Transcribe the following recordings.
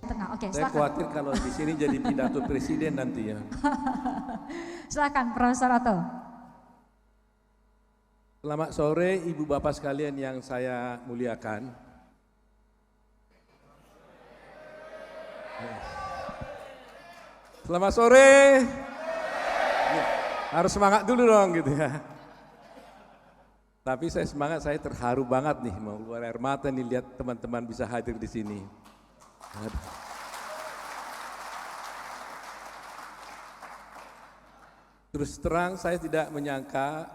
Tengah, oke, Saya silakan. khawatir kalau di sini jadi pidato presiden nanti ya. Silakan, Profesor Otto. Selamat sore Ibu Bapak sekalian yang saya muliakan. Selamat sore. Harus semangat dulu dong gitu ya. Tapi saya semangat, saya terharu banget nih, mau keluar air mata nih lihat teman-teman bisa hadir di sini. Terus terang saya tidak menyangka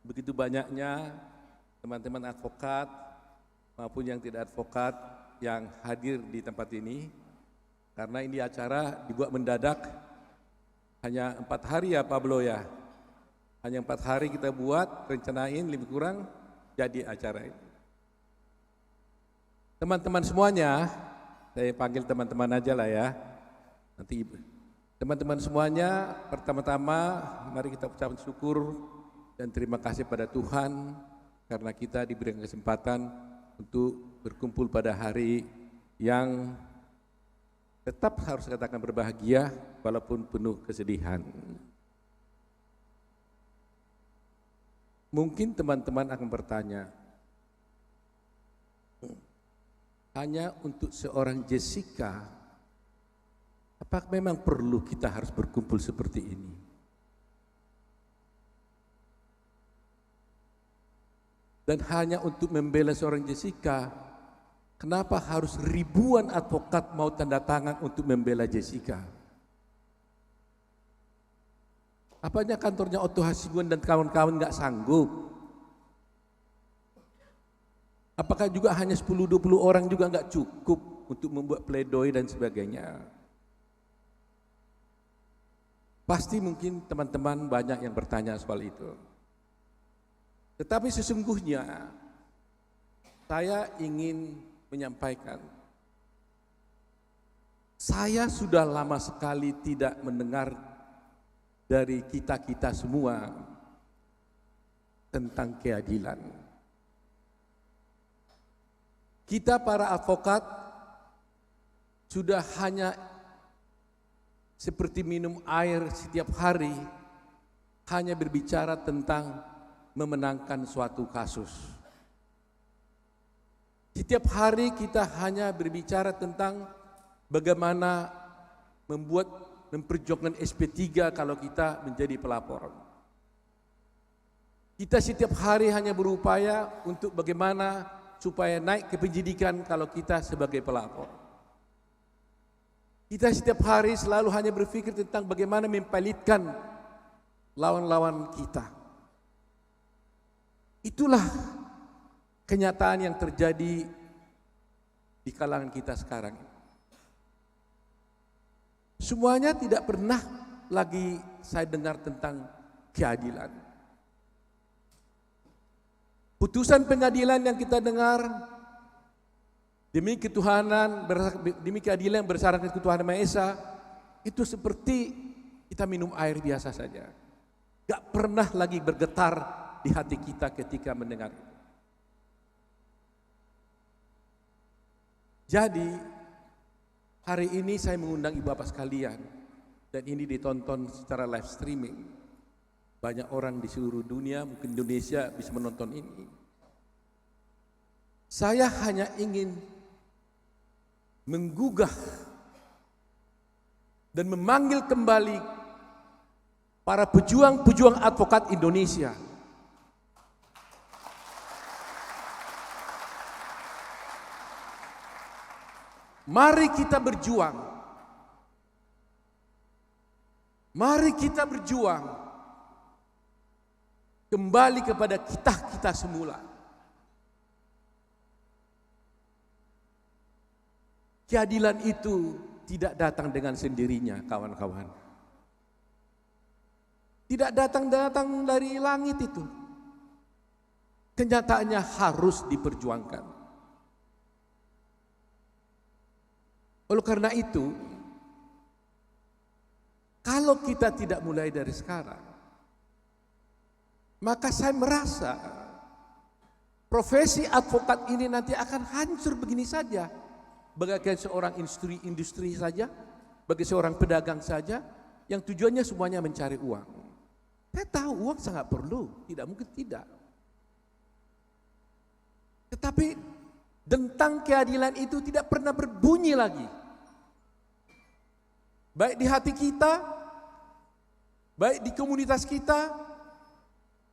begitu banyaknya teman-teman advokat maupun yang tidak advokat yang hadir di tempat ini, karena ini acara dibuat mendadak, hanya 4 hari ya Pablo ya, hanya 4 hari kita buat, rencanain lebih kurang jadi acara ini. Teman-teman semuanya, saya panggil teman-teman aja lah ya, nanti teman-teman semuanya, pertama-tama mari kita ucapkan syukur dan terima kasih pada Tuhan karena kita diberikan kesempatan untuk berkumpul pada hari yang tetap harus katakan berbahagia walaupun penuh kesedihan. Mungkin teman-teman akan bertanya, hanya untuk seorang Jessica, apakah memang perlu kita harus berkumpul seperti ini? Dan hanya untuk membela seorang Jessica, kenapa harus ribuan advokat mau tanda tangan untuk membela Jessica? Apanya kantornya Otto Hasibuan dan kawan-kawan nggak sanggup? Apakah juga hanya 10-20 orang juga nggak cukup untuk membuat pledoi dan sebagainya? Pasti mungkin teman-teman banyak yang bertanya soal itu. Tetapi sesungguhnya saya ingin menyampaikan, saya sudah lama sekali tidak mendengar dari kita-kita semua tentang keadilan. Kita para advokat sudah hanya seperti minum air setiap hari, hanya berbicara tentang memenangkan suatu kasus. Setiap hari kita hanya berbicara tentang bagaimana memperjuangkan SP3 kalau kita menjadi pelapor. Kita setiap hari hanya berupaya untuk bagaimana supaya naik ke penyidikan kalau kita sebagai pelapor. Kita setiap hari selalu hanya berpikir tentang bagaimana mempalitkan lawan-lawan kita. Itulah kenyataan yang terjadi di kalangan kita sekarang. Semuanya tidak pernah lagi saya dengar tentang keadilan. Putusan pengadilan yang kita dengar demi ketuhanan, demi keadilan yang bersyaratkan ketuhanan Maha Esa, itu seperti kita minum air biasa saja. Gak pernah lagi bergetar di hati kita ketika mendengar itu. Jadi hari ini saya mengundang ibu bapak sekalian, dan ini ditonton secara live streaming. Banyak orang di seluruh dunia, mungkin Indonesia bisa menonton ini. Saya hanya ingin menggugah dan memanggil kembali para pejuang-pejuang advokat Indonesia. Mari kita berjuang. Mari kita berjuang kembali kepada kita semula. Keadilan itu tidak datang dengan sendirinya, kawan-kawan. Tidak datang dari langit itu. Kenyataannya harus diperjuangkan. Oleh karena itu, kalau kita tidak mulai dari sekarang, maka saya merasa profesi advokat ini nanti akan hancur begini saja. bagaikan seorang industri saja, bagi seorang pedagang saja, yang tujuannya semuanya mencari uang. Saya tahu uang sangat perlu, tidak mungkin tidak. Tetapi tentang keadilan itu tidak pernah berbunyi lagi. Baik di hati kita, baik di komunitas kita,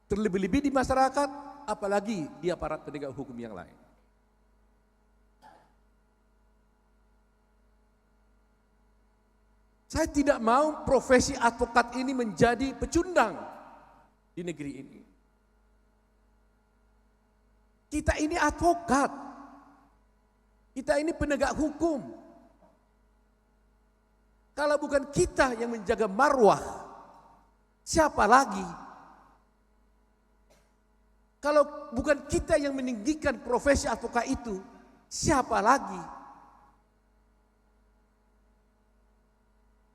terlebih-lebih di masyarakat, apalagi di aparat penegak hukum yang lain. Saya tidak mau profesi advokat ini menjadi pecundang di negeri ini. Kita ini advokat, kita ini penegak hukum. Kalau bukan kita yang menjaga marwah, siapa lagi? Kalau bukan kita yang meninggikan profesi advokat itu, siapa lagi?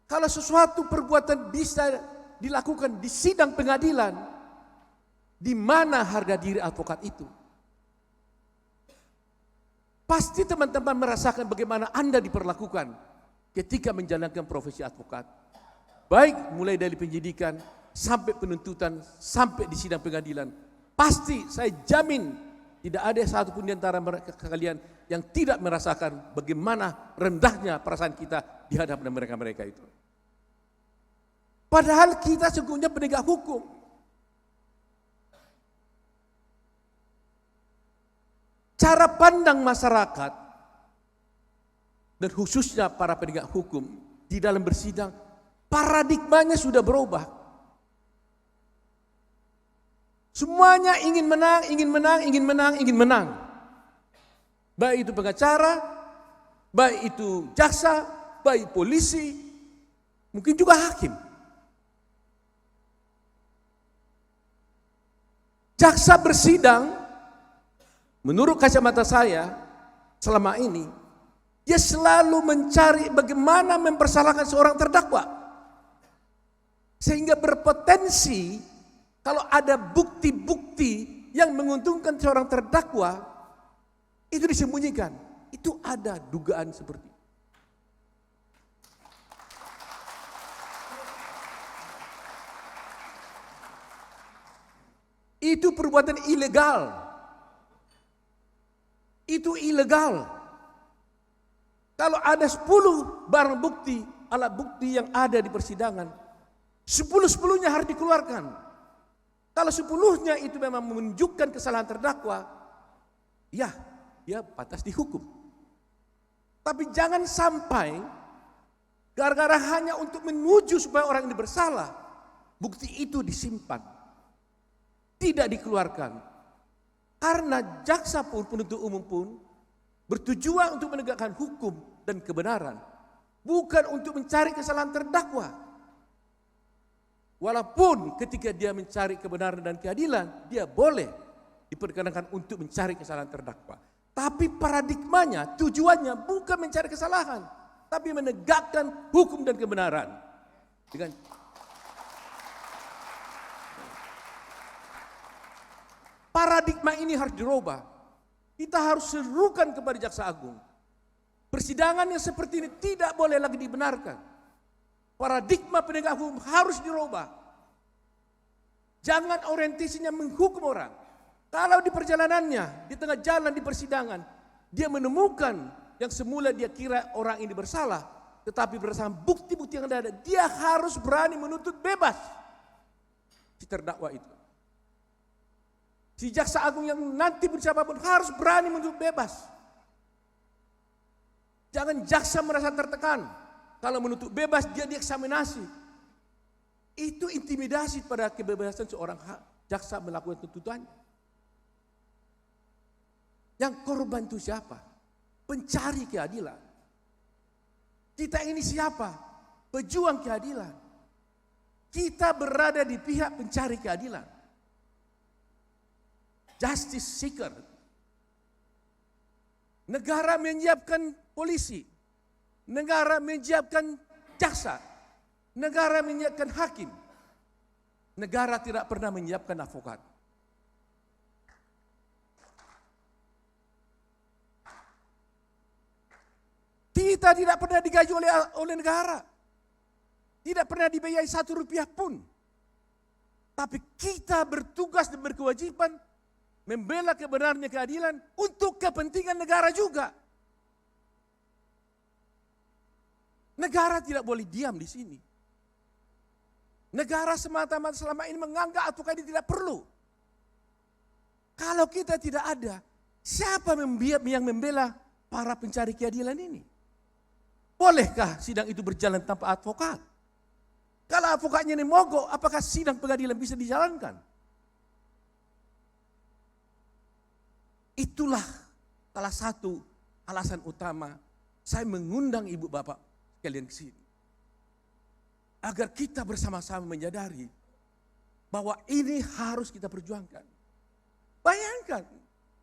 Kalau sesuatu perbuatan bisa dilakukan di sidang pengadilan, di mana harga diri advokat itu? Pasti teman-teman merasakan bagaimana Anda diperlakukan ketika menjalankan profesi advokat. Baik mulai dari penyidikan, sampai penuntutan, sampai di sidang pengadilan. Pasti saya jamin tidak ada satupun di antara kalian yang tidak merasakan bagaimana rendahnya perasaan kita di hadapan mereka-mereka itu. Padahal kita sesungguhnya penegak hukum. Cara pandang masyarakat dan khususnya para penegak hukum di dalam bersidang, paradigmanya sudah berubah. Semuanya ingin menang, ingin menang, ingin menang, ingin menang. Baik itu pengacara, baik itu jaksa, baik polisi, mungkin juga hakim. Jaksa bersidang, menurut kacamata saya selama ini, dia selalu mencari bagaimana mempersalahkan seorang terdakwa. Sehingga berpotensi kalau ada bukti-bukti yang menguntungkan seorang terdakwa, itu disembunyikan. Itu ada dugaan seperti itu. Itu perbuatan ilegal. Itu ilegal. Kalau ada 10 barang bukti, alat bukti yang ada di persidangan, 10-10-nya harus dikeluarkan. Kalau 10-nya itu memang menunjukkan kesalahan terdakwa, ya, dia pantas dihukum. Tapi jangan sampai gara-gara hanya untuk menuju supaya orang ini bersalah, bukti itu disimpan, tidak dikeluarkan. Karena jaksa pun, penuntut umum pun bertujuan untuk menegakkan hukum dan kebenaran, bukan untuk mencari kesalahan terdakwa. Walaupun ketika dia mencari kebenaran dan keadilan, dia boleh diperkenankan untuk mencari kesalahan terdakwa. Tapi paradigmanya, tujuannya bukan mencari kesalahan, tapi menegakkan hukum dan kebenaran. Dengan paradigma ini harus dirubah. Kita harus serukan kepada Jaksa Agung. Persidangan yang seperti ini tidak boleh lagi dibenarkan. Paradigma penegak hukum harus dirubah. Jangan orientasinya menghukum orang. Kalau di perjalanannya, di tengah jalan di persidangan, dia menemukan yang semula dia kira orang ini bersalah, tetapi berdasarkan bukti-bukti yang ada, dia harus berani menuntut bebas si terdakwa itu. Si Jaksa Agung yang nanti siapapun harus berani menuntut bebas. Jangan jaksa merasa tertekan. Kalau menuntut bebas dia dieksaminasi. Itu intimidasi pada kebebasan seorang jaksa melakukan tuntutannya. Yang korban itu siapa? Pencari keadilan. Kita ini siapa? Pejuang keadilan. Kita berada di pihak pencari keadilan. Justice seeker. Negara menyiapkan polisi. Negara menyiapkan jaksa. Negara menyiapkan hakim. Negara tidak pernah menyiapkan advokat. Kita tidak pernah digaji oleh negara. Tidak pernah dibiayai 1 rupiah pun. Tapi kita bertugas dan berkewajiban membela kebenarannya, keadilan untuk kepentingan negara juga. Negara tidak boleh diam di sini. Negara semata-mata selama ini menganggap advokat ini tidak perlu. Kalau kita tidak ada, siapa yang membela para pencari keadilan ini? Bolehkah sidang itu berjalan tanpa advokat? Kalau advokatnya ini mogok, apakah sidang pengadilan bisa dijalankan? Itulah salah satu alasan utama saya mengundang ibu bapak sekalian ke sini. Agar kita bersama-sama menyadari bahwa ini harus kita perjuangkan. Bayangkan,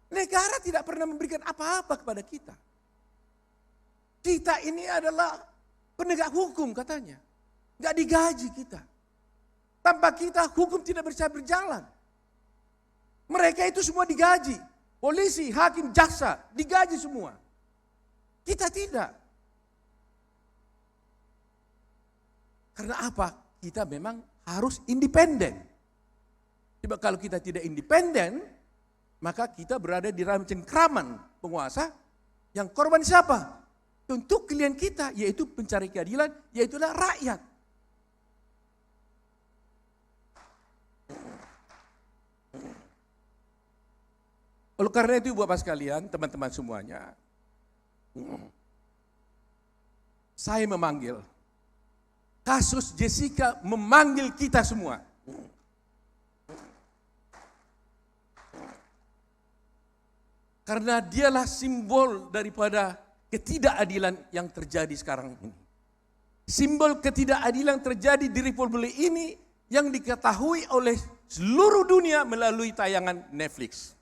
negara tidak pernah memberikan apa-apa kepada kita. Kita ini adalah penegak hukum katanya. Gak digaji kita. Tanpa kita hukum tidak bisa berjalan. Mereka itu semua digaji. Polisi, hakim, jaksa, digaji semua. Kita tidak. Karena apa? Kita memang harus independen. Sebab kalau kita tidak independen, maka kita berada di dalam cengkraman penguasa. Yang korban siapa? Tentu klien kita, yaitu pencari keadilan, yaitulah rakyat. Oleh karena itu Bapak sekalian, teman-teman semuanya, saya memanggil, kasus Jessica memanggil kita semua. Karena dialah simbol daripada ketidakadilan yang terjadi sekarang ini. Simbol ketidakadilan terjadi di Republik ini yang diketahui oleh seluruh dunia melalui tayangan Netflix.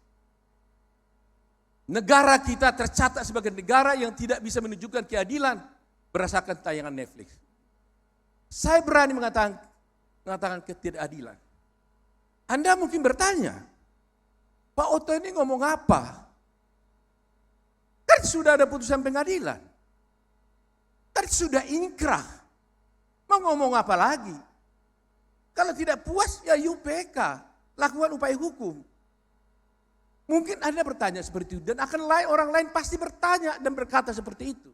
Negara kita tercatat sebagai negara yang tidak bisa menunjukkan keadilan berdasarkan tayangan Netflix. Saya berani mengatakan ketidakadilan. Anda mungkin bertanya, Pak Otto ini ngomong apa? Kan sudah ada putusan pengadilan. Kan sudah inkrah. Mau ngomong apa lagi? Kalau tidak puas ya UPK, lakukan upaya hukum. Mungkin Anda bertanya seperti itu dan akan orang lain pasti bertanya dan berkata seperti itu.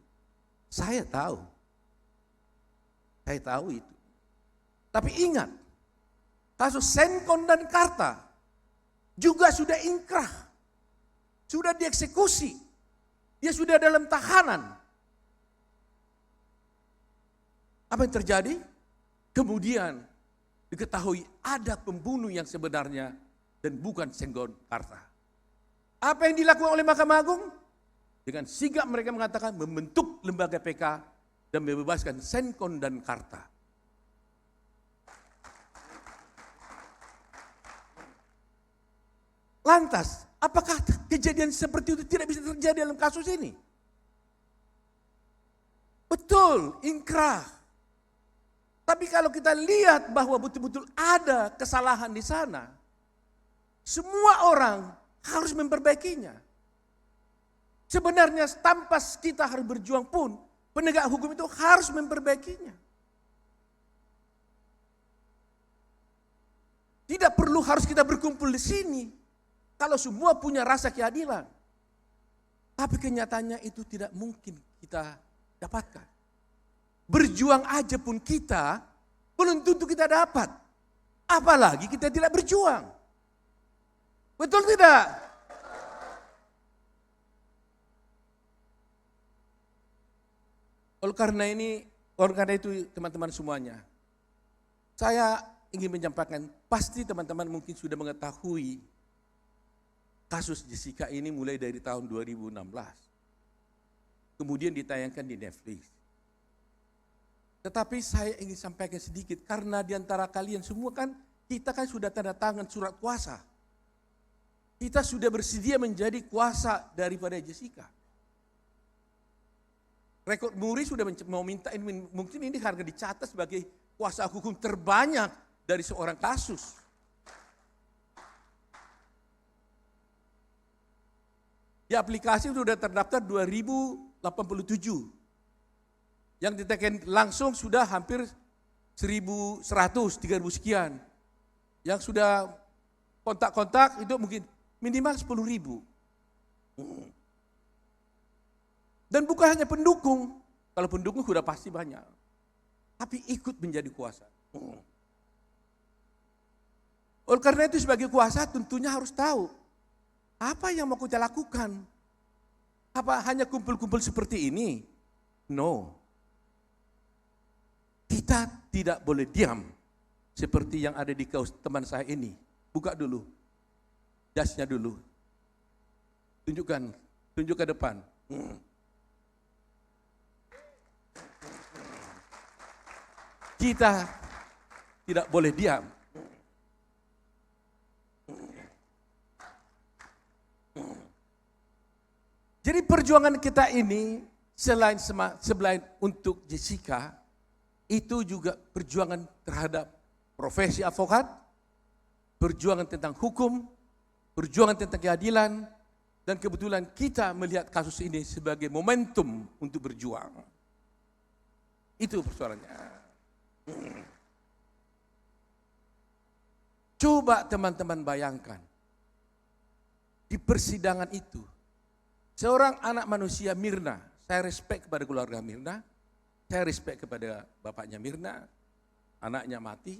Saya tahu. Saya tahu itu. Tapi ingat, kasus Senkon dan Karta juga sudah inkrah. Sudah dieksekusi. Dia sudah dalam tahanan. Apa yang terjadi? Kemudian diketahui ada pembunuh yang sebenarnya dan bukan Senkon Karta. Apa yang dilakukan oleh Mahkamah Agung? Dengan sigap mereka mengatakan membentuk lembaga PK dan membebaskan Senkon dan Karta. Lantas, apakah kejadian seperti itu tidak bisa terjadi dalam kasus ini? Betul, inkrah. Tapi kalau kita lihat bahwa betul-betul ada kesalahan di sana, semua orang harus memperbaikinya. Sebenarnya tanpa kita harus berjuang pun, penegak hukum itu harus memperbaikinya. Tidak perlu harus kita berkumpul di sini. Kalau semua punya rasa keadilan. Tapi kenyataannya itu tidak mungkin kita dapatkan. Berjuang aja pun kita, belum tentu kita dapat. Apalagi kita tidak berjuang. Betul tidak? Oleh karena itu teman-teman semuanya, saya ingin menyampaikan, pasti teman-teman mungkin sudah mengetahui kasus Jessica ini mulai dari tahun 2016. Kemudian ditayangkan di Netflix. Tetapi saya ingin sampaikan sedikit, karena di antara kalian semua kan, kita kan sudah tanda tangan surat kuasa. Kita sudah bersedia menjadi kuasa daripada Jessica. Rekod Muri sudah mau minta, mungkin ini harga dicatat sebagai kuasa hukum terbanyak dari seorang kasus. Di aplikasi sudah terdaftar 2087 Yang ditekan langsung sudah hampir 1.100, 3.000 sekian. Yang sudah kontak-kontak itu mungkin minimal 10.000. Dan bukan hanya pendukung, kalau pendukung sudah pasti banyak, tapi ikut menjadi kuasa. Oleh karena itu sebagai kuasa tentunya harus tahu apa yang mau kita lakukan. Apa hanya kumpul-kumpul seperti ini? No. Kita tidak boleh diam seperti yang ada di kaos teman saya ini. Buka dulu, jasnya dulu. Tunjuk ke depan. Kita tidak boleh diam. Jadi perjuangan kita ini selain untuk Jessica, itu juga perjuangan terhadap profesi advokat, perjuangan tentang hukum, perjuangan tentang keadilan, dan kebetulan kita melihat kasus ini sebagai momentum untuk berjuang. Itu persoalannya. Coba teman-teman bayangkan, di persidangan itu, seorang anak manusia Mirna, saya respect kepada keluarga Mirna, saya respect kepada bapaknya Mirna, anaknya mati,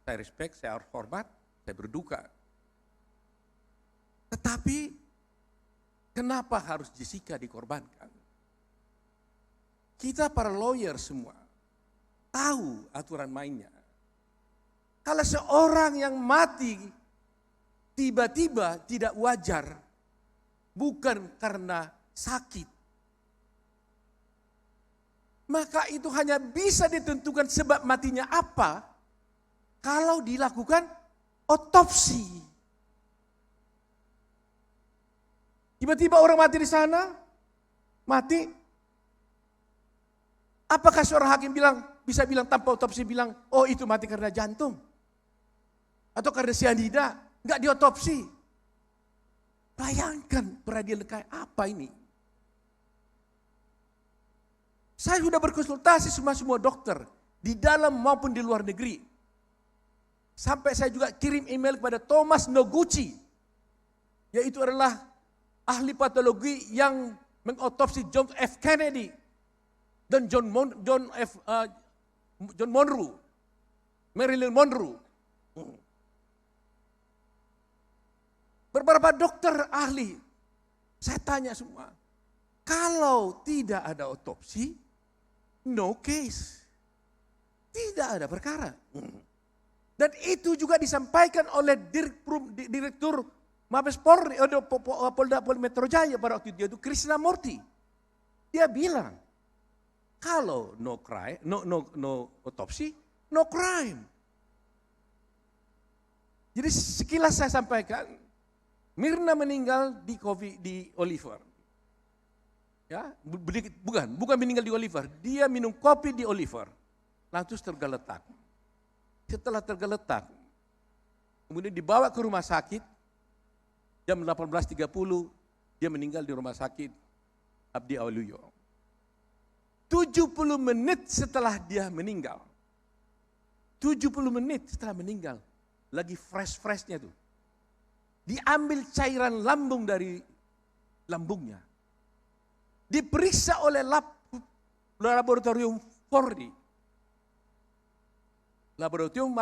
saya respect, saya hormat, saya berduka. Tetapi, kenapa harus Jessica dikorbankan? Kita para lawyer semua tahu aturan mainnya. Kalau seorang yang mati tiba-tiba tidak wajar, bukan karena sakit, maka itu hanya bisa ditentukan sebab matinya apa kalau dilakukan otopsi. Tiba-tiba orang mati di sana, mati. Apakah seorang hakim bisa bilang tanpa otopsi bilang, oh itu mati karena jantung? Atau karena sianida? Enggak diotopsi. Bayangkan peradilan kayak apa ini? Saya sudah berkonsultasi semua dokter, di dalam maupun di luar negeri. Sampai saya juga kirim email kepada Thomas Noguchi, yaitu adalah ahli patologi yang mengotopsi John F. Kennedy dan John Monroe, Marilyn Monroe. Beberapa dokter ahli, saya tanya semua, kalau tidak ada otopsi, no case. Tidak ada perkara. Dan itu juga disampaikan oleh Direktur Mabes Polri, Polda Metro Jaya pada waktu itu, Krishna Murthy. Dia bilang, kalau no otopsi, no crime. Jadi sekilas saya sampaikan, Mirna meninggal di Oliver. Ya, bukan meninggal di Oliver, dia minum kopi di Oliver, lantas tergeletak. Setelah tergeletak, kemudian dibawa ke rumah sakit, jam 18.30 dia meninggal di rumah sakit Abdi Waluyo. 70 menit setelah dia meninggal, 70 menit setelah meninggal, lagi fresh-freshnya tuh, diambil cairan lambung dari lambungnya, diperiksa oleh laboratorium Polri. Laboratorium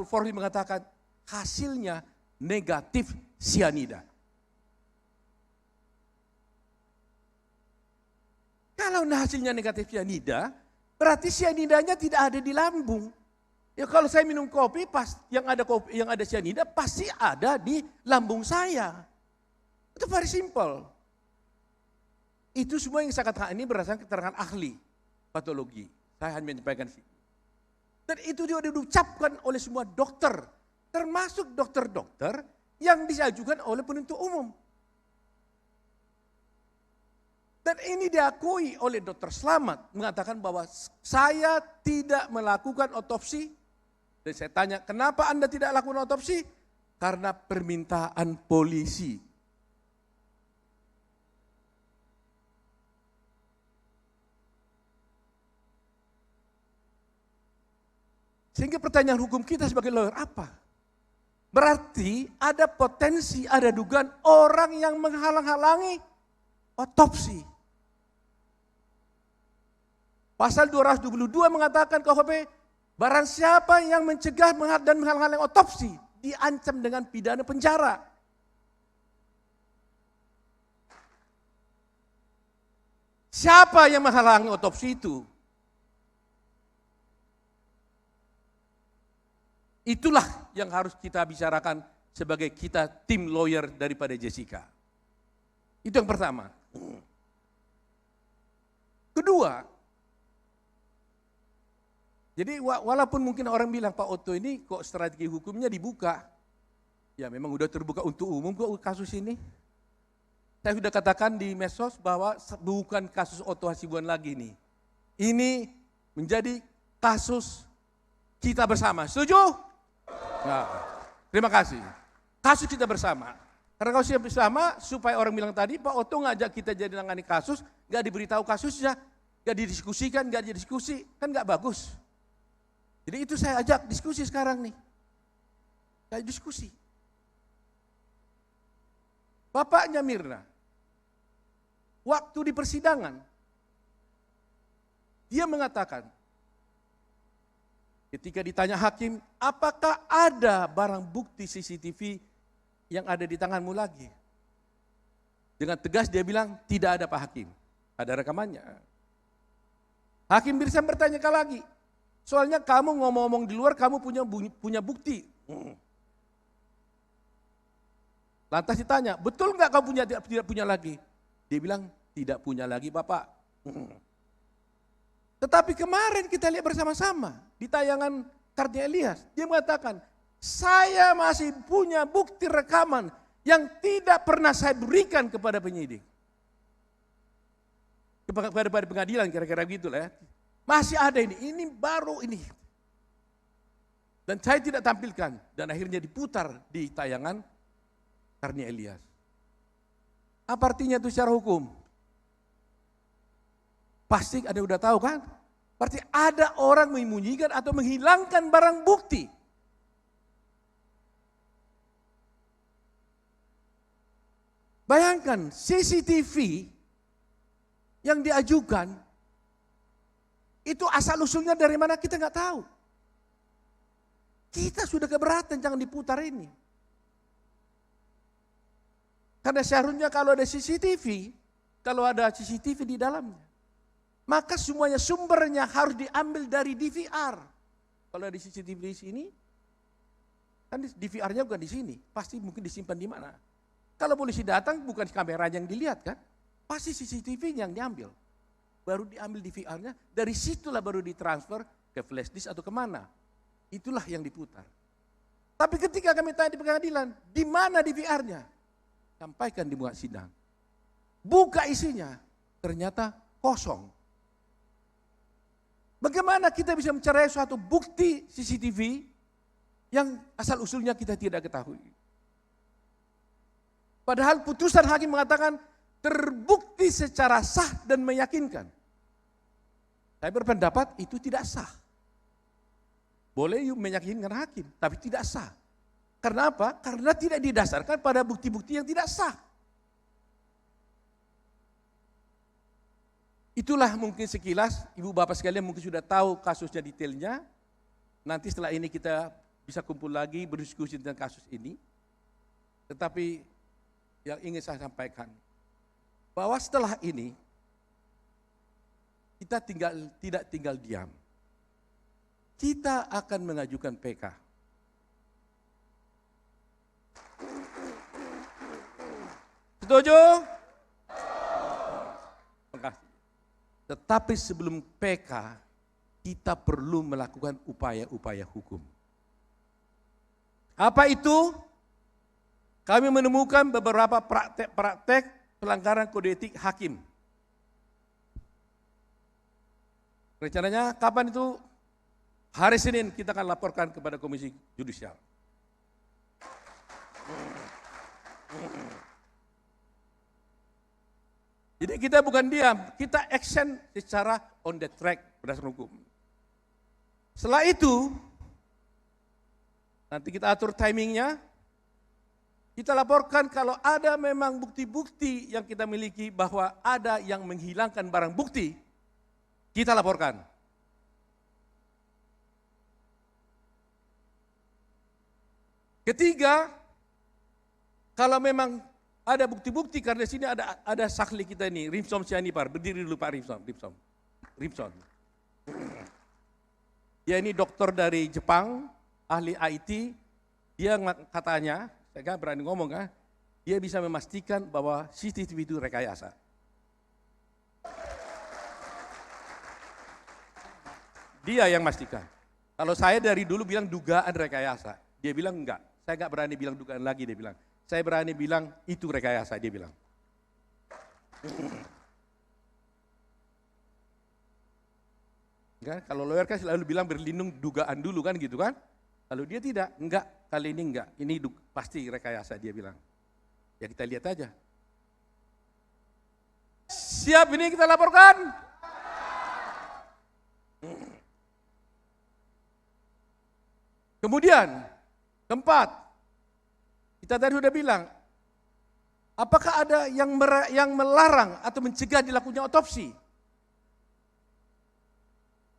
Polri mengatakan hasilnya negatif sianida. Kalau hasilnya negatif sianida, berarti sianidanya tidak ada di lambung. Ya kalau saya minum kopi, yang ada sianida pasti ada di lambung saya. Itu very simple. Itu semua yang saya katakan ini berdasarkan keterangan ahli patologi. Saya hanya menyampaikan sih. Dan itu juga diucapkan oleh semua dokter, termasuk dokter-dokter yang diajukan oleh penuntut umum. Dan ini diakui oleh Dr. Slamet, mengatakan bahwa saya tidak melakukan otopsi. Dan saya tanya, kenapa Anda tidak lakukan otopsi? Karena permintaan polisi. Sehingga pertanyaan hukum kita sebagai lawyer apa? Berarti ada potensi, ada dugaan orang yang menghalang-halangi otopsi. Pasal 222 mengatakan KUHP, barang siapa yang mencegah dan menghalang-halangi otopsi, diancam dengan pidana penjara. Siapa yang menghalangi otopsi itu? Itulah yang harus kita bicarakan sebagai kita tim lawyer daripada Jessica. Itu yang pertama. Kedua, jadi walaupun mungkin orang bilang Pak Otto ini kok strategi hukumnya dibuka. Ya memang udah terbuka untuk umum kok kasus ini. Saya sudah katakan di medsos bahwa bukan kasus Otto Hasibuan lagi nih. Ini menjadi kasus kita bersama. Setuju? Nah, terima kasih. Kasus kita bersama. Karena kalau kita bersama supaya orang bilang tadi Pak Otto ngajak kita jadi nangani kasus, gak diberitahu kasusnya, gak didiskusikan, gak didiskusi, kan gak bagus. Jadi itu saya ajak diskusi sekarang nih. Saya diskusi. Bapaknya Mirna, waktu di persidangan, dia mengatakan, ketika ditanya hakim, apakah ada barang bukti CCTV yang ada di tanganmu lagi? Dengan tegas dia bilang, tidak ada Pak Hakim. Ada rekamannya. Hakim Birsyam bertanya lagi, soalnya kamu ngomong-ngomong di luar, kamu punya bukti. Lantas ditanya, betul nggak kamu tidak punya lagi? Dia bilang, tidak punya lagi Bapak. Tetapi kemarin kita lihat bersama-sama di tayangan Karnia Elias, dia mengatakan, saya masih punya bukti rekaman yang tidak pernah saya berikan kepada penyidik. Kepada pengadilan kira-kira begitulah ya. Masih ada ini baru ini. Dan saya tidak tampilkan dan akhirnya diputar di tayangan Karnia Elias. Apa artinya itu secara hukum? Pasti ada udah tahu kan? Berarti ada orang menyembunyikan atau menghilangkan barang bukti. Bayangkan CCTV yang diajukan itu asal usulnya dari mana kita nggak tahu. Kita sudah keberatan jangan diputar ini. Karena seharusnya kalau ada CCTV di dalamnya, maka semuanya sumbernya harus diambil dari DVR. Kalau ada CCTV di sini, kan DVR-nya bukan di sini, pasti mungkin disimpan di mana. Kalau polisi datang bukan kameranya yang dilihat kan, pasti CCTV-nya yang diambil. Baru diambil DVR-nya, dari situlah baru ditransfer ke flash disk atau kemana. Itulah yang diputar. Tapi ketika kami tanya di pengadilan, di mana DVR-nya? Sampaikan di muka sidang. Buka isinya, ternyata kosong. Bagaimana kita bisa mencari suatu bukti CCTV yang asal usulnya kita tidak ketahui? Padahal putusan hakim mengatakan terbukti secara sah dan meyakinkan. Saya berpendapat itu tidak sah. Boleh meyakinkan hakim, tapi tidak sah. Karena apa? Karena tidak didasarkan pada bukti-bukti yang tidak sah. Itulah mungkin sekilas, ibu bapak sekalian mungkin sudah tahu kasusnya detailnya. Nanti setelah ini kita bisa kumpul lagi berdiskusi tentang kasus ini. Tetapi yang ingin saya sampaikan, bahwa setelah ini kita tidak tinggal diam. Kita akan mengajukan PK. Setuju? Terima kasih. Tetapi sebelum PK, kita perlu melakukan upaya-upaya hukum. Apa itu? Kami menemukan beberapa praktek pelanggaran kode etik hakim. Rencananya kapan itu? Hari Senin kita akan laporkan kepada Komisi Yudisial. Jadi kita bukan diam, kita action secara on the track berdasarkan hukum. Setelah itu, Nanti kita atur timingnya. Kita laporkan kalau ada memang bukti-bukti yang kita miliki bahwa ada yang menghilangkan barang bukti, kita laporkan. Ketiga, kalau memang ada bukti-bukti, karena sini ada saksi kita ini, Rimson Sianipar. Berdiri dulu Pak Rimson. Dia ini dokter dari Jepang, ahli IT. Dia katanya, saya nggak berani ngomong kan, dia bisa memastikan bahwa CCTV itu rekayasa. Dia yang memastikan. Kalau saya dari dulu bilang dugaan rekayasa, dia bilang enggak. Saya nggak berani bilang dugaan lagi, dia bilang. Saya berani bilang itu rekayasa, dia bilang. Kan? Kalau lawyer kan selalu bilang berlindung dugaan dulu kan gitu kan. Kalau dia tidak, enggak, kali ini enggak. Ini pasti rekayasa, dia bilang. Ya kita lihat aja. Siap ini kita laporkan? Kemudian, keempat, kita tadi sudah bilang, apakah ada yang melarang atau mencegah dilakukannya otopsi?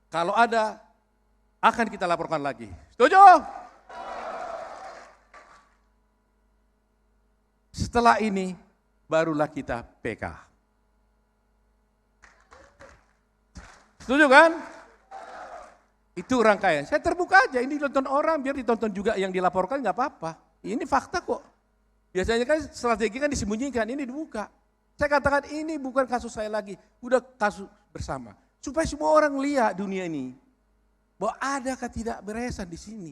Kalau ada, akan kita laporkan lagi. Setuju? Setelah ini, barulah kita PK. Setuju kan? Itu rangkaian. Saya terbuka aja, ini ditonton orang, biar ditonton juga yang dilaporkan, nggak apa-apa. Ini fakta kok. Biasanya kan strategi kan disembunyikan, ini dibuka. Saya katakan ini bukan kasus saya lagi, udah kasus bersama. Supaya semua orang lihat dunia ini, bahwa ada ketidakberesan di sini.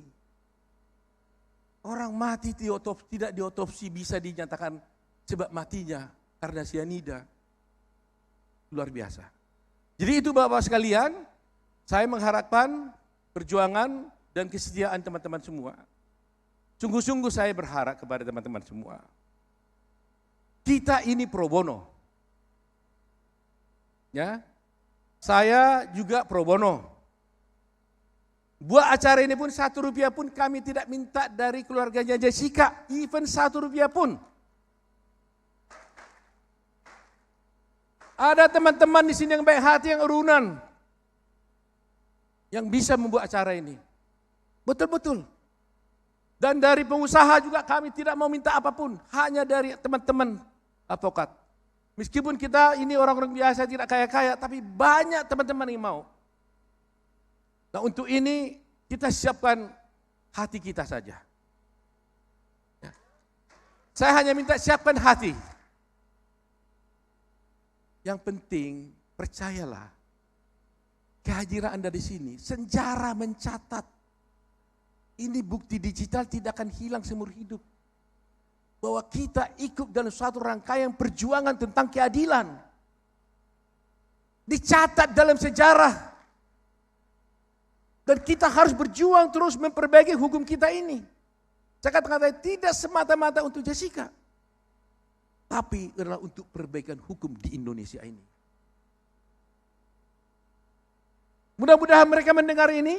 Orang mati tidak diotopsi bisa dinyatakan sebab matinya karena sianida. Luar biasa. Jadi itu Bapak sekalian, saya mengharapkan perjuangan dan kesetiaan teman-teman semua. Sungguh-sungguh saya berharap kepada teman-teman semua. Kita ini pro bono. Ya. Saya juga pro bono. Buat acara ini pun Rp1 pun kami tidak minta dari keluarganya Jessica, even Rp1 pun. Ada teman-teman di sini yang baik hati, yang urunan, yang bisa membuat acara ini. Betul-betul. Dan dari pengusaha juga kami tidak mau minta apapun, hanya dari teman-teman advokat. Meskipun kita ini orang-orang biasa tidak kaya-kaya, tapi banyak teman-teman yang mau. Nah untuk ini kita siapkan hati kita saja. Ya. Saya hanya minta siapkan hati. Yang penting percayalah, kehadiran Anda di sini, sejarah mencatat. Ini bukti digital tidak akan hilang seumur hidup. Bahwa kita ikut dalam suatu rangkaian perjuangan tentang keadilan. Dicatat dalam sejarah. Dan kita harus berjuang terus memperbaiki hukum kita ini. Saya katakan tidak semata-mata untuk Jessica. Tapi adalah untuk perbaikan hukum di Indonesia ini. Mudah-mudahan mereka mendengar ini.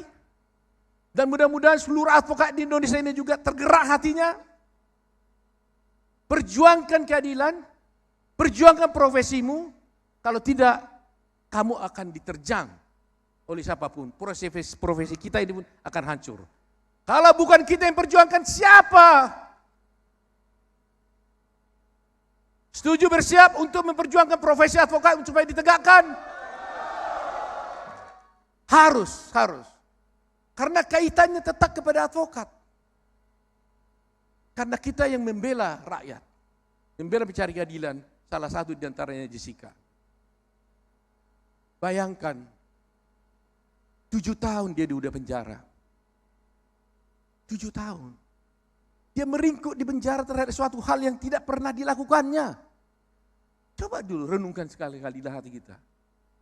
Dan mudah-mudahan seluruh advokat di Indonesia ini juga tergerak hatinya. Perjuangkan keadilan, perjuangkan profesimu, kalau tidak kamu akan diterjang oleh siapapun. Profesi kita ini pun akan hancur. Kalau bukan kita yang perjuangkan, siapa? Setuju bersiap untuk memperjuangkan profesi advokat supaya ditegakkan? Harus. Karena kaitannya tetap kepada advokat. Karena kita yang membela rakyat, membela mencari keadilan, salah satu di antaranya Jessica. Bayangkan, 7 tahun dia udah penjara. 7 tahun. Dia meringkuk di penjara terhadap suatu hal yang tidak pernah dilakukannya. Coba dulu renungkan sekali-kali dalam hati kita.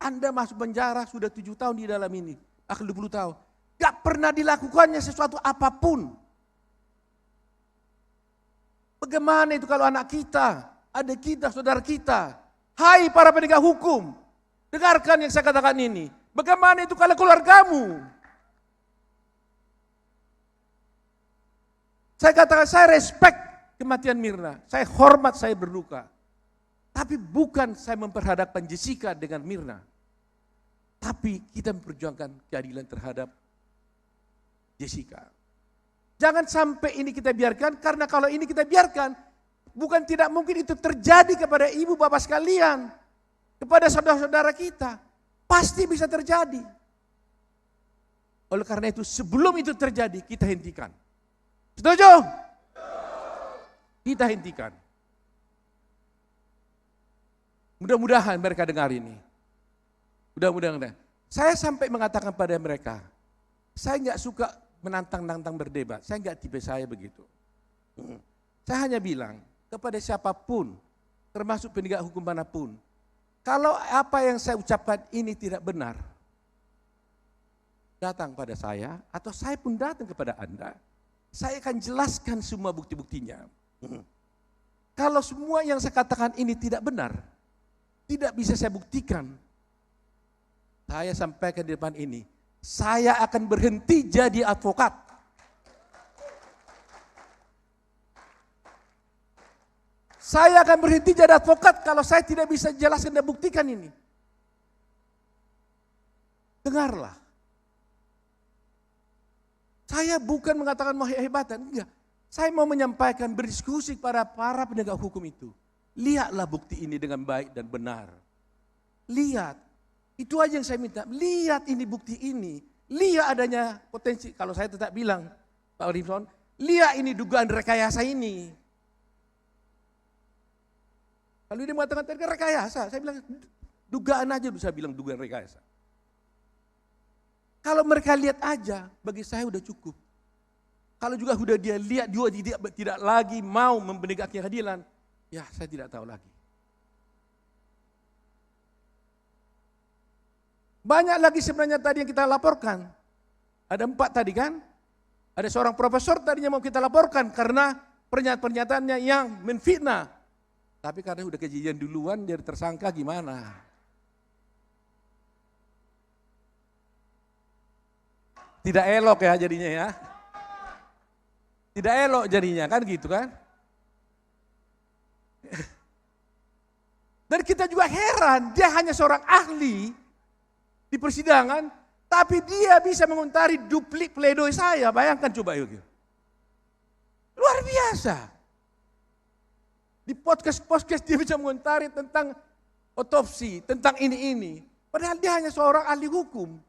Anda masuk penjara sudah 7 tahun di dalam ini, akan 20 tahun. Gak pernah dilakukannya sesuatu apapun. Bagaimana itu kalau anak kita, adik kita, saudara kita. Hai para penegak hukum, dengarkan yang saya katakan ini. Bagaimana itu kalau keluargamu? Saya katakan saya respect kematian Mirna, saya hormat, saya berduka. Tapi bukan saya memperhadapkan Jessica dengan Mirna. Tapi kita memperjuangkan keadilan terhadap Jessica. Jangan sampai ini kita biarkan, karena kalau ini kita biarkan, bukan tidak mungkin itu terjadi kepada ibu bapak sekalian, kepada saudara-saudara kita. Pasti bisa terjadi. Oleh karena itu sebelum itu terjadi kita hentikan. Setuju? Kita hentikan. Mudah-mudahan mereka dengar ini. Mudah-mudahan. Saya sampai mengatakan pada mereka, saya nggak suka menantang-nantang berdebat. Saya nggak tipe saya begitu. Saya hanya bilang kepada siapapun, termasuk penegak hukum manapun, kalau apa yang saya ucapkan ini tidak benar, datang pada saya atau saya pun datang kepada Anda, saya akan jelaskan semua bukti-buktinya. Kalau semua yang saya katakan ini tidak benar, tidak bisa saya buktikan, saya sampaikan di depan ini, saya akan berhenti jadi advokat. Saya akan berhenti jadi advokat kalau saya tidak bisa jelaskan dan buktikan ini. Dengarlah. Saya bukan mengatakan mau hebatan, enggak. Saya mau menyampaikan, berdiskusi kepada para penegak hukum itu. Lihatlah bukti ini dengan baik dan benar. Lihat. Itu aja yang saya minta. Lihat ini bukti ini. Lihat adanya potensi. Kalau saya tetap bilang, Pak Rimson, lihat ini dugaan rekayasa ini. Kalau dia mengatakan tadi rekayasa, saya bilang dugaan aja bisa bilang dugaan rekayasa. Kalau mereka lihat aja, bagi saya udah cukup. Kalau juga sudah dia lihat, dia tidak lagi mau menegakkan keadilan, ya saya tidak tahu lagi. Banyak lagi sebenarnya tadi yang kita laporkan. Ada 4 tadi kan? Ada seorang profesor tadinya mau kita laporkan karena pernyataan-pernyataannya yang menfitnah. Tapi karena udah kejadian duluan, jadi tersangka gimana? Tidak elok ya jadinya ya. Tidak elok jadinya kan gitu kan. Dan kita juga heran, dia hanya seorang ahli di persidangan, tapi dia bisa mengontari duplik pledoi saya. Bayangkan coba yuk. Luar biasa. Di podcast dia bisa mengontari tentang otopsi, tentang ini. Padahal dia hanya seorang ahli hukum.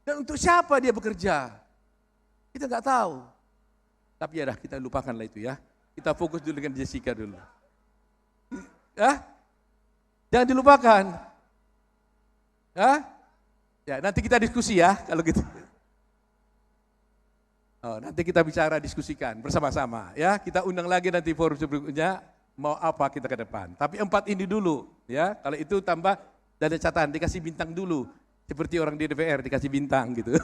Dan untuk siapa dia bekerja? Kita nggak tahu. Tapi ya dah, kita lupakanlah itu ya. Kita fokus dulu dengan Jessica dulu. Ya? Jangan dilupakan. Ya, nanti kita diskusi ya kalau gitu. Nanti kita bicara diskusikan bersama-sama ya. Kita undang lagi nanti forum berikutnya mau apa kita ke depan. Tapi 4 ini dulu ya. Kalau itu tambah dana catatan dikasih bintang dulu. Seperti orang di DPR dikasih bintang gitu.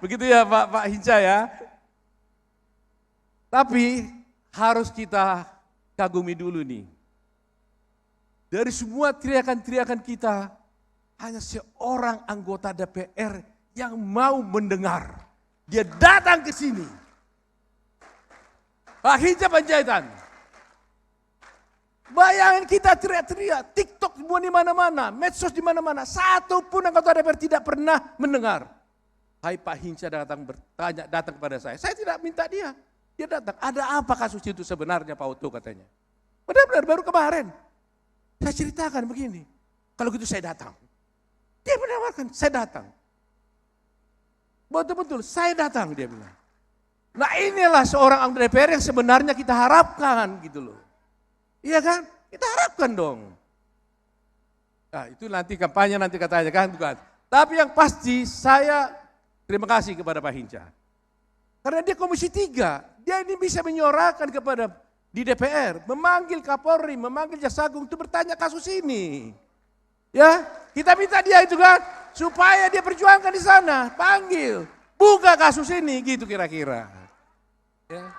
Begitu ya Pak Hinca ya. Tapi harus kita kagumi dulu nih. Dari semua teriakan-teriakan kita, hanya seorang anggota DPR yang mau mendengar. Dia datang ke sini. Pak Hinca Panjaitan. Bayangin kita teriak-teriak, TikTok semua di mana-mana, medsos di mana-mana, satu pun anggota DPR tidak pernah mendengar. Hai Pak Hinca datang kepada saya tidak minta dia datang. Ada apa kasus itu sebenarnya Pak Oto katanya. Benar-benar baru kemarin. Saya ceritakan begini, kalau gitu saya datang. Dia menawarkan, saya datang. Betul-betul, saya datang dia bilang. Nah inilah seorang anggota DPR yang sebenarnya kita harapkan gitu loh. Iya kan? Kita harapkan dong. Nah, itu nanti kampanye nanti katanya kan bukan. Tapi yang pasti saya terima kasih kepada Pak Hinca. Karena dia Komisi 3, dia ini bisa menyuarakan kepada di DPR, memanggil Kapolri, memanggil Jaksagung untuk bertanya kasus ini. Ya, kita minta dia itu kan supaya dia perjuangkan di sana, panggil, buka kasus ini gitu kira-kira. Ya.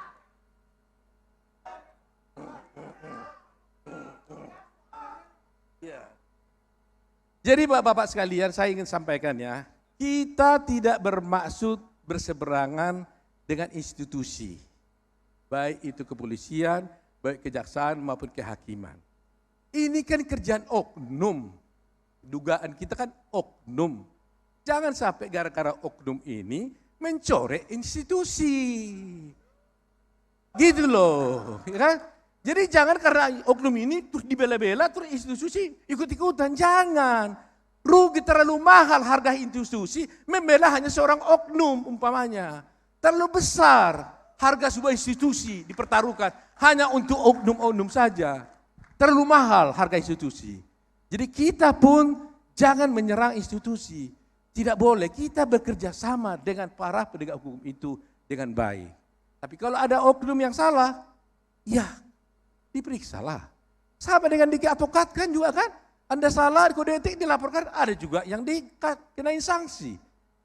Jadi Bapak-Bapak sekalian, saya ingin sampaikan ya, kita tidak bermaksud berseberangan dengan institusi. Baik itu kepolisian, baik kejaksaan maupun kehakiman. Ini kan kerjaan oknum. Dugaan kita kan oknum. Jangan sampai gara-gara oknum ini mencoreng institusi. Gitu loh, ya kan? Jadi jangan karena oknum ini terus dibela-bela, terus institusi ikut-ikutan, jangan. Rugi terlalu mahal harga institusi, membela hanya seorang oknum umpamanya. Terlalu besar harga sebuah institusi dipertaruhkan hanya untuk oknum-oknum saja. Terlalu mahal harga institusi. Jadi kita pun jangan menyerang institusi. Tidak boleh, kita bekerja sama dengan para penegak hukum itu dengan baik. Tapi kalau ada oknum yang salah, ya diperiksalah. Sama dengan di advokat kan juga kan, Anda salah kode etik dilaporkan, ada juga yang dikenain sanksi.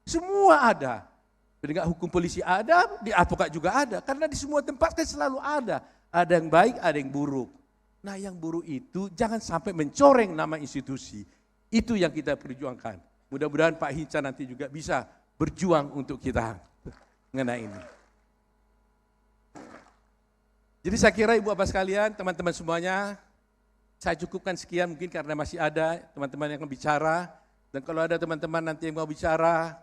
Semua ada. Penegak hukum polisi ada, di advokat juga ada. Karena di semua tempat kan selalu ada. Ada yang baik, ada yang buruk. Nah yang buruk itu jangan sampai mencoreng nama institusi. Itu yang kita perjuangkan. Mudah-mudahan Pak Hinca nanti juga bisa berjuang untuk kita mengenai ini. Jadi saya kira Ibu Bapak sekalian, teman-teman semuanya, saya cukupkan sekian mungkin karena masih ada teman-teman yang mau bicara. Dan kalau ada teman-teman nanti yang mau bicara,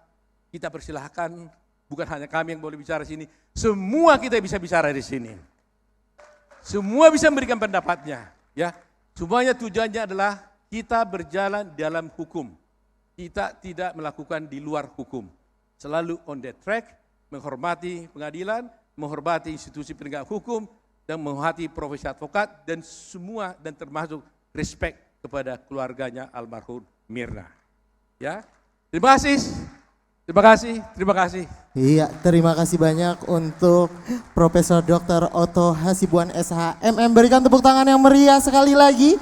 kita persilahkan, bukan hanya kami yang boleh bicara di sini, semua kita bisa bicara di sini. Semua bisa memberikan pendapatnya, ya. Semuanya tujuannya adalah kita berjalan dalam hukum. Kita tidak melakukan di luar hukum. Selalu on the track, menghormati pengadilan, menghormati institusi penegak hukum, dan menghormati profesi advokat, dan semua, dan termasuk respect kepada keluarganya almarhum Mirna. Ya, terima kasih. Terima kasih, terima kasih. Iya, terima kasih banyak untuk Profesor Dr. Otto Hasibuan SH MM. Berikan tepuk tangan yang meriah sekali lagi.